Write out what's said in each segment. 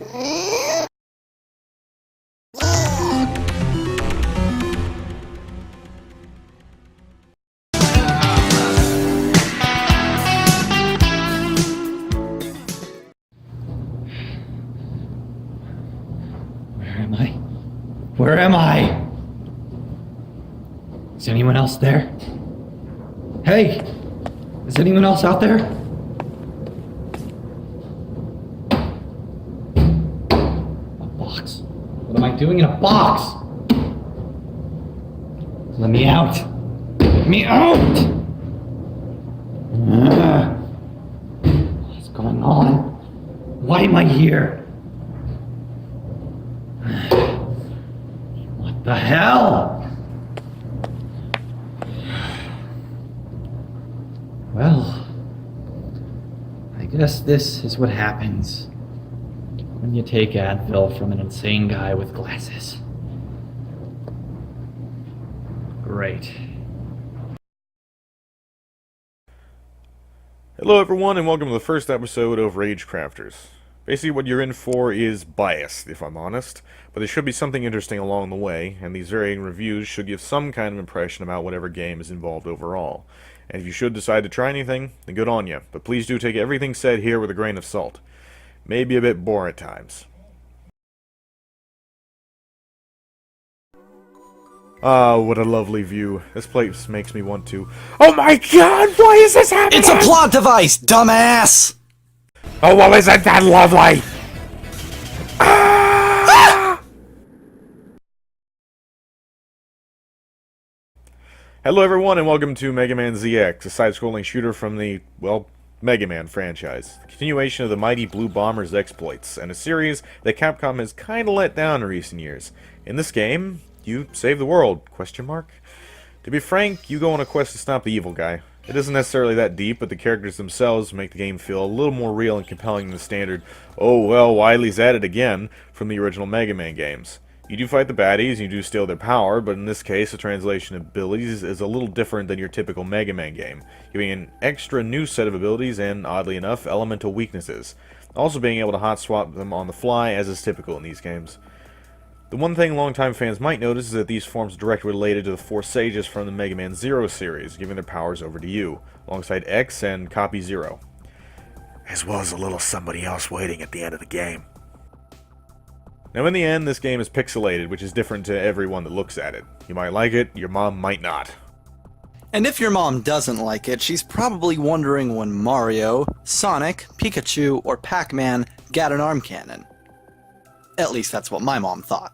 Where am I? Where am I? Is anyone else there? Hey! Is anyone else out there? A box. What am I doing in a box? Let me out! Let me out! What's going on? Why am I here? What the hell? Well, I guess this is what happens when you take Advil from an insane guy with glasses. Great. Hello everyone and welcome to the first episode of Rage Crafters. Basically what you're in for is bias, if I'm honest, but there should be something interesting along the way, and these varying reviews should give some kind of impression about whatever game is involved overall. And if you should decide to try anything, then good on you, but please do take everything said here with a grain of salt. Maybe a bit boring at times. Ah, what a lovely view. This place makes me want to... Oh my god, why is this happening? It's a plot device, dumbass! Oh, well, isn't that lovely? Ah! Hello everyone and welcome to Mega Man ZX, a side-scrolling shooter from the, well, Mega Man franchise. The continuation of the mighty Blue Bomber's exploits, and a series that Capcom has kinda let down in recent years. In this game, you save the world, question mark? To be frank, you go on a quest to stop the evil guy. It isn't necessarily that deep, but the characters themselves make the game feel a little more real and compelling than the standard, oh well, Wily's at it again, from the original Mega Man games. You do fight the baddies, and you do steal their power, but in this case, the translation of abilities is a little different than your typical Mega Man game, giving an extra new set of abilities and, oddly enough, elemental weaknesses. Also being able to hot swap them on the fly, as is typical in these games. The one thing longtime fans might notice is that these forms are directly related to the four sages from the Mega Man Zero series, giving their powers over to you, alongside X and Copy Zero. As well as a little somebody else waiting at the end of the game. Now in the end, this game is pixelated, which is different to everyone that looks at it. You might like it, your mom might not. And if your mom doesn't like it, she's probably wondering when Mario, Sonic, Pikachu, or Pac-Man got an arm cannon. At least that's what my mom thought.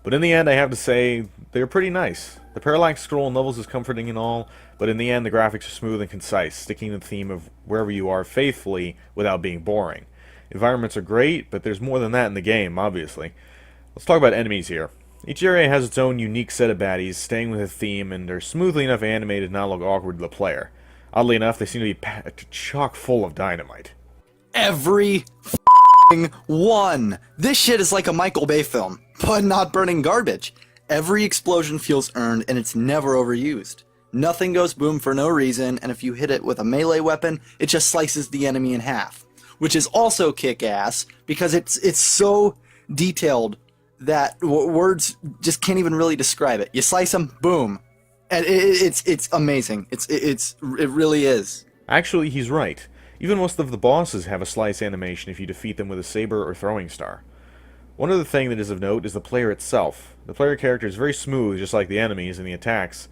But in the end, I have to say, they're pretty nice. The parallax scroll in levels is comforting and all, but in the end, the graphics are smooth and concise, sticking to the theme of wherever you are faithfully without being boring. Environments are great, but there's more than that in the game, obviously. Let's talk about enemies here. Each area has its own unique set of baddies, staying with a theme, and are smoothly enough animated to not look awkward to the player. Oddly enough, they seem to be packed chock full of dynamite. Every one! This shit is like a Michael Bay film, but not burning garbage. Every explosion feels earned, and it's never overused. Nothing goes boom for no reason, and if you hit it with a melee weapon, it just slices the enemy in half. Which is also kick-ass, because it's so detailed that words just can't even really describe it. You slice them, boom. And it's amazing. It really is. Actually, he's right. Even most of the bosses have a slice animation if you defeat them with a saber or throwing star. One other thing that is of note is the player itself. The player character is very smooth, just like the enemies and the attacks.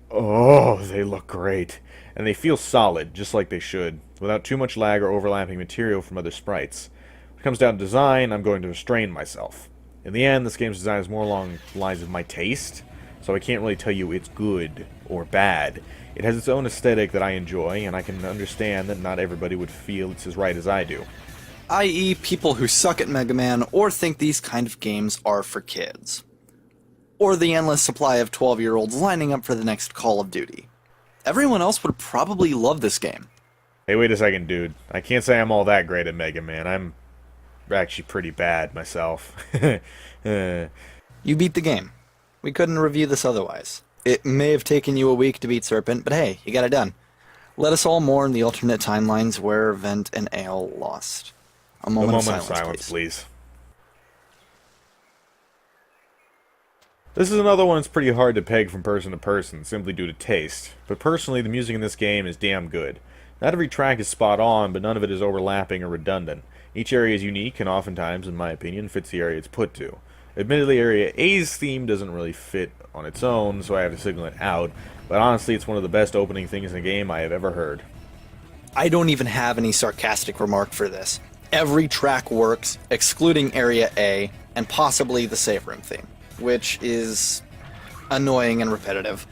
Oh, they look great. And they feel solid, just like they should, without too much lag or overlapping material from other sprites. When it comes down to design, I'm going to restrain myself. In the end, this game's design is more along the lines of my taste, so I can't really tell you it's good or bad. It has its own aesthetic that I enjoy, and I can understand that not everybody would feel it's as right as I do. I.e. people who suck at Mega Man or think these kind of games are for kids. Or the endless supply of 12-year-olds lining up for the next Call of Duty. Everyone else would probably love this game. Hey, wait a second, dude. I can't say I'm all that great at Mega Man. I'm actually pretty bad myself. You beat the game. We couldn't review this otherwise. It may have taken you a week to beat Serpent, but hey, you got it done. Let us all mourn the alternate timelines where Vent and Ale lost. A moment of silence, please. please. This is another one that's pretty hard to peg from person to person, simply due to taste. But personally, the music in this game is damn good. Not every track is spot on, but none of it is overlapping or redundant. Each area is unique, and oftentimes, in my opinion, fits the area it's put to. Admittedly, Area A's theme doesn't really fit on its own, so I have to signal it out, but honestly, it's one of the best opening things in a game I have ever heard. I don't even have any sarcastic remark for this. Every track works, excluding Area A, and possibly the save room theme, which is annoying and repetitive.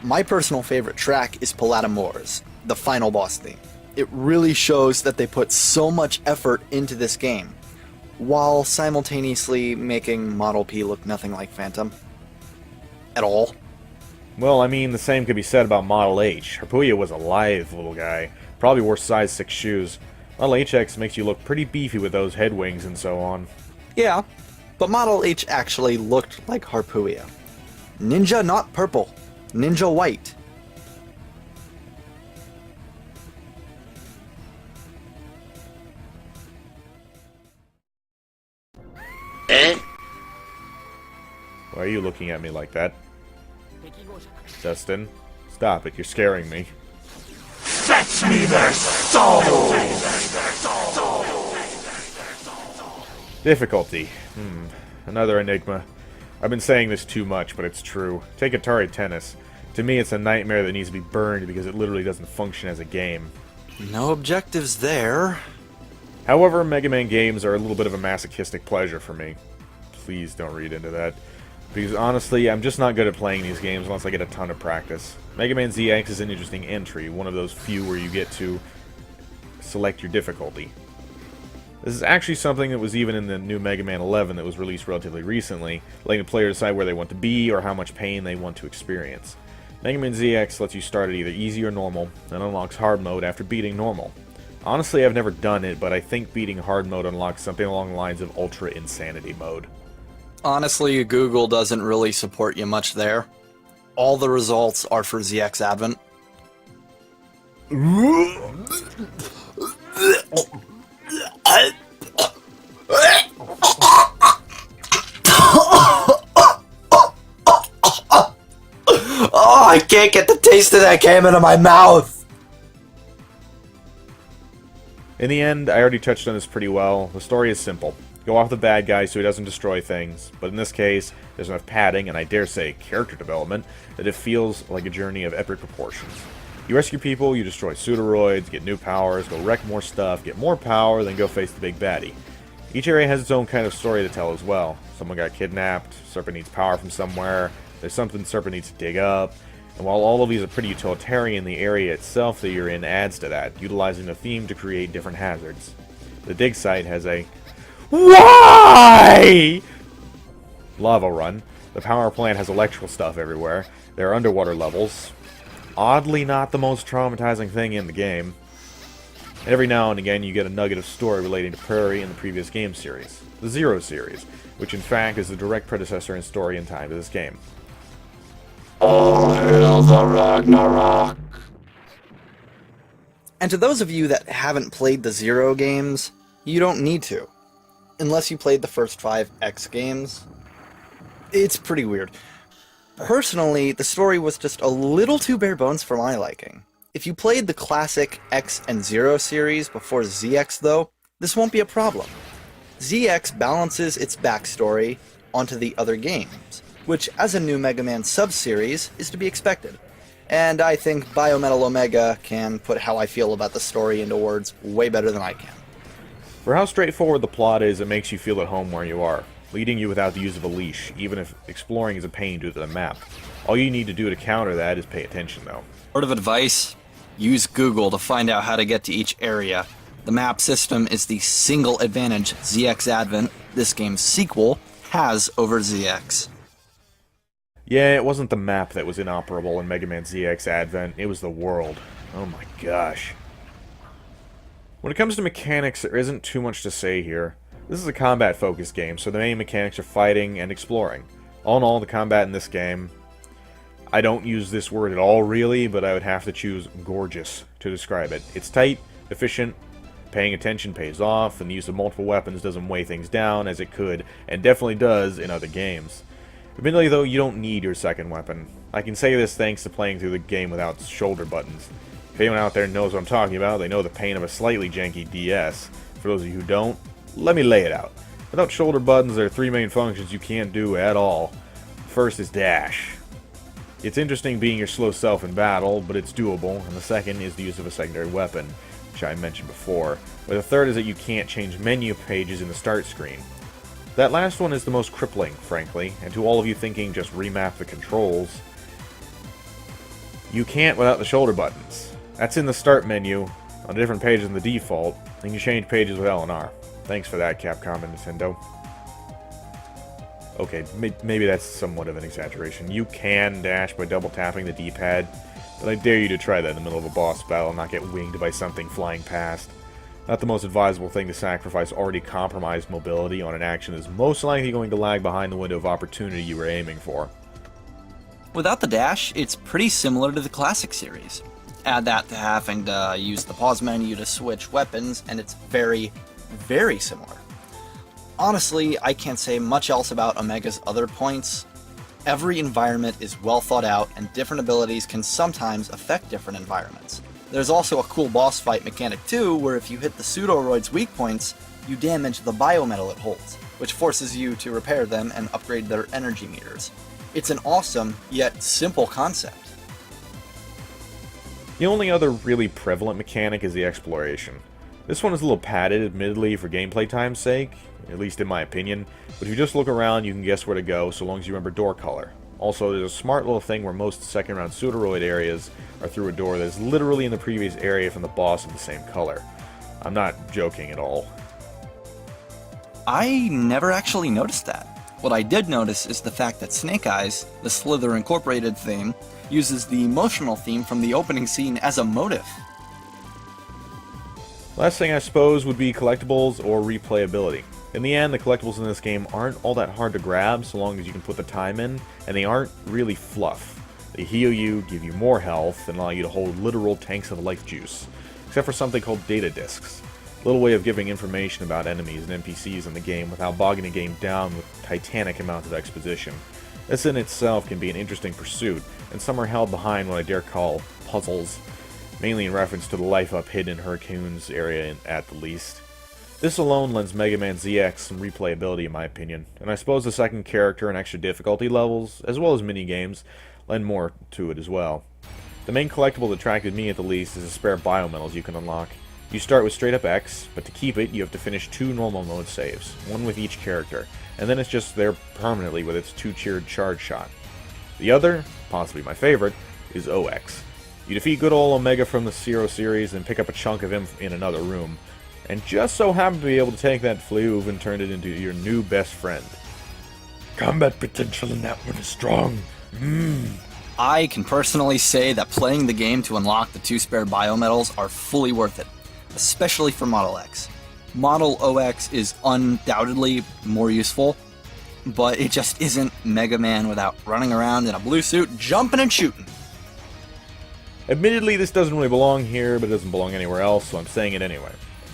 My personal favorite track is Pallatimor's, the final boss theme. It really shows that they put so much effort into this game, while simultaneously making Model P look nothing like Phantom. At all. Well, I mean, the same could be said about Model H. Harpuya was a lithe little guy, probably wore size 6 shoes. Model HX makes you look pretty beefy with those head wings and so on. Yeah, but Model H actually looked like Harpuya. Ninja not purple, ninja white. Why are you looking at me like that? Dustin, stop it, you're scaring me. Fetch me their soul! Difficulty. Another enigma. I've been saying this too much, but it's true. Take Atari Tennis. To me, it's a nightmare that needs to be burned because it literally doesn't function as a game. No objectives there. However, Mega Man games are a little bit of a masochistic pleasure for me. Please don't read into that. Because honestly, I'm just not good at playing these games unless I get a ton of practice. Mega Man ZX is an interesting entry, one of those few where you get to select your difficulty. This is actually something that was even in the new Mega Man 11 that was released relatively recently, letting the player decide where they want to be or how much pain they want to experience. Mega Man ZX lets you start at either easy or normal, and unlocks hard mode after beating normal. Honestly, I've never done it, but I think beating hard mode unlocks something along the lines of Ultra Insanity mode. Honestly, Google doesn't really support you much there. All the results are for ZX Advent. Oh, I can't get the taste of that game into my mouth! In the end, I already touched on this pretty well. The story is simple. Go off the bad guy so he doesn't destroy things, but in this case, there's enough padding, and I dare say character development, that it feels like a journey of epic proportions. You rescue people, you destroy pseudoroids, get new powers, go wreck more stuff, get more power, then go face the big baddie. Each area has its own kind of story to tell as well. Someone got kidnapped, Serpent needs power from somewhere, there's something Serpent needs to dig up, and while all of these are pretty utilitarian, the area itself that you're in adds to that, utilizing the theme to create different hazards. The dig site has a "Why?" lava run. The power plant has electrical stuff everywhere. There are underwater levels. Oddly not the most traumatizing thing in the game. And every now and again you get a nugget of story relating to Prairie in the previous game series, the Zero series, which in fact is the direct predecessor in story and time to this game. All hail the Ragnarok! And to those of you that haven't played the Zero games, you don't need to. Unless you played the first 5 X games. It's pretty weird. Personally, the story was just a little too bare bones for my liking. If you played the classic X and Zero series before ZX though, this won't be a problem. ZX balances its backstory onto the other games, which as a new Mega Man sub-series is to be expected. And I think Biometal Omega can put how I feel about the story into words way better than I can. For how straightforward the plot is, it makes you feel at home where you are, leading you without the use of a leash, even if exploring is a pain due to the map. All you need to do to counter that is pay attention, though. Word of advice, use Google to find out how to get to each area. The map system is the single advantage ZX Advent, this game's sequel, has over ZX. Yeah, it wasn't the map that was inoperable in Mega Man ZX Advent, it was the world. Oh my gosh. When it comes to mechanics, there isn't too much to say here. This is a combat-focused game, so the main mechanics are fighting and exploring. All in all, the combat in this game, I don't use this word at all really, but I would have to choose gorgeous to describe it. It's tight, efficient, Paying attention pays off, and the use of multiple weapons doesn't weigh things down as it could, and definitely does in other games. Admittedly though, you don't need your second weapon. I can say this thanks to playing through the game without shoulder buttons. If anyone out there knows what I'm talking about, they know the pain of a slightly janky DS. For those of you who don't, let me lay it out. Without shoulder buttons, there are three main functions you can't do at all. First is dash. It's interesting being your slow self in battle, but it's doable, and the second is the use of a secondary weapon, which I mentioned before. But the third is that you can't change menu pages in the start screen. That last one is the most crippling, frankly, and to all of you thinking just remap the controls, you can't without the shoulder buttons. That's in the start menu, on a different page than the default, and you change pages with L and R. Thanks for that, Capcom and Nintendo. Okay, maybe that's somewhat of an exaggeration. You can dash by double tapping the D-pad, but I dare you to try that in the middle of a boss battle and not get winged by something flying past. Not the most advisable thing to sacrifice already compromised mobility on an action that is most likely going to lag behind the window of opportunity you were aiming for. Without the dash, it's pretty similar to the classic series. Add that to having to use the pause menu to switch weapons, and it's very, very similar. Honestly, I can't say much else about Omega's other points. Every environment is well thought out, and different abilities can sometimes affect different environments. There's also a cool boss fight mechanic too, where if you hit the Pseudoroid's weak points, you damage the Biometal it holds, which forces you to repair them and upgrade their energy meters. It's an awesome, yet simple concept. The only other really prevalent mechanic is the exploration. This one is a little padded, admittedly, for gameplay time's sake, at least in my opinion, but if you just look around, you can guess where to go, so long as you remember door color. Also, there's a smart little thing where most second-round Pseudoroid areas are through a door that is literally in the previous area from the boss of the same color. I'm not joking at all. I never actually noticed that. What I did notice is the fact that Snake Eyes, the Slither Incorporated theme, uses the emotional theme from the opening scene as a motive. Last thing I suppose would be collectibles or replayability. In the end, the collectibles in this game aren't all that hard to grab so long as you can put the time in, and they aren't really fluff. They heal you, give you more health, and allow you to hold literal tanks of life juice. Except for something called data discs. A little way of giving information about enemies and NPCs in the game without bogging the game down with titanic amounts of exposition. This in itself can be an interesting pursuit, and some are held behind what I dare call puzzles, mainly in reference to the life up hidden in Hurricane's area at the least. This alone lends Mega Man ZX some replayability in my opinion, and I suppose the second character and extra difficulty levels, as well as mini-games, lend more to it as well. The main collectible that attracted me at the least is the spare biometals you can unlock. You start with straight up X, but to keep it you have to finish 2 normal mode saves, one with each character, and then it's just there permanently with its 2-tiered charge shot. The other, possibly my favorite, is OX. You defeat good old Omega from the Zero series and pick up a chunk of him in another room, and just so happen to be able to take that Fleeuve and turn it into your new best friend. Combat potential in that one is strong. I can personally say that playing the game to unlock the 2 spare biometals are fully worth it, especially for Model X. Model OX is undoubtedly more useful, but it just isn't Mega Man without running around in a blue suit, jumping and shooting. Admittedly, this doesn't really belong here, but it doesn't belong anywhere else, so I'm saying it anyway.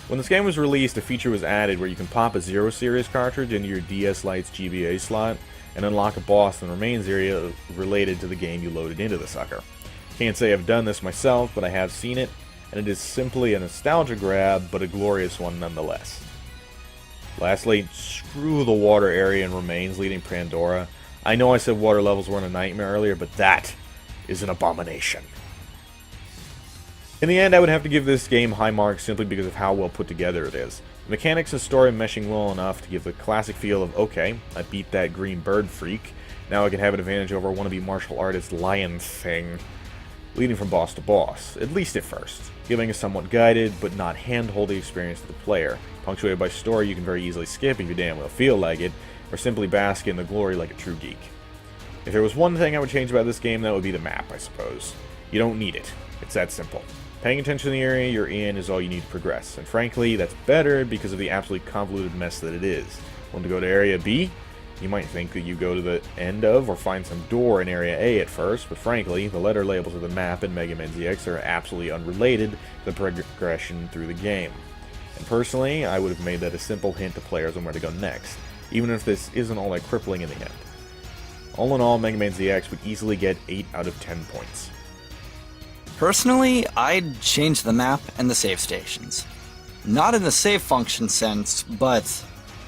When this game was released, a feature was added where you can pop a Zero Series cartridge into your DS Lite's GBA slot and unlock a boss in the remains area related to the game you loaded into the sucker. Can't say I've done this myself, but I have seen it, and it is simply a nostalgia grab, but a glorious one nonetheless. Lastly, screw the water area and remains leading Pandora. I know I said water levels weren't a nightmare earlier, but that is an abomination. In the end, I would have to give this game high marks simply because of how well put together it is. The mechanics and story meshing well enough to give the classic feel of, okay, I beat that green bird freak, now I can have an advantage over wannabe martial artist lion thing, leading from boss to boss, at least at first, giving a somewhat guided but not hand-holdy experience to the player, punctuated by story you can very easily skip if you damn well feel like it, or simply bask in the glory like a true geek. If there was one thing I would change about this game, that would be the map, I suppose. You don't need it. It's that simple. Paying attention to the area you're in is all you need to progress, and frankly, that's better because of the absolutely convoluted mess that it is. Want to go to Area B? You might think that you go to the end of or find some door in Area A at first, but frankly, the letter labels of the map in Mega Man ZX are absolutely unrelated to the progression through the game. And personally, I would have made that a simple hint to players on where to go next, even if this isn't all that crippling in the end. All in all, Mega Man ZX would easily get 8 out of 10 points. Personally, I'd change the map and the save stations. Not in the save function sense, but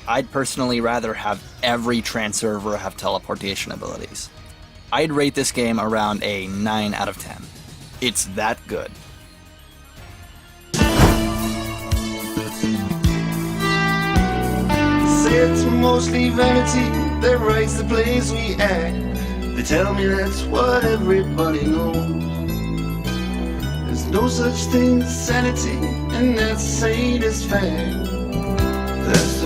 I'd personally rather have every Transerver have teleportation abilities. I'd rate this game around a 9 out of 10. It's that good. Say it's mostly vanity that writes the plays we act. They tell me that's what everybody knows. There's no such thing as sanity, and that's sane as fact. That's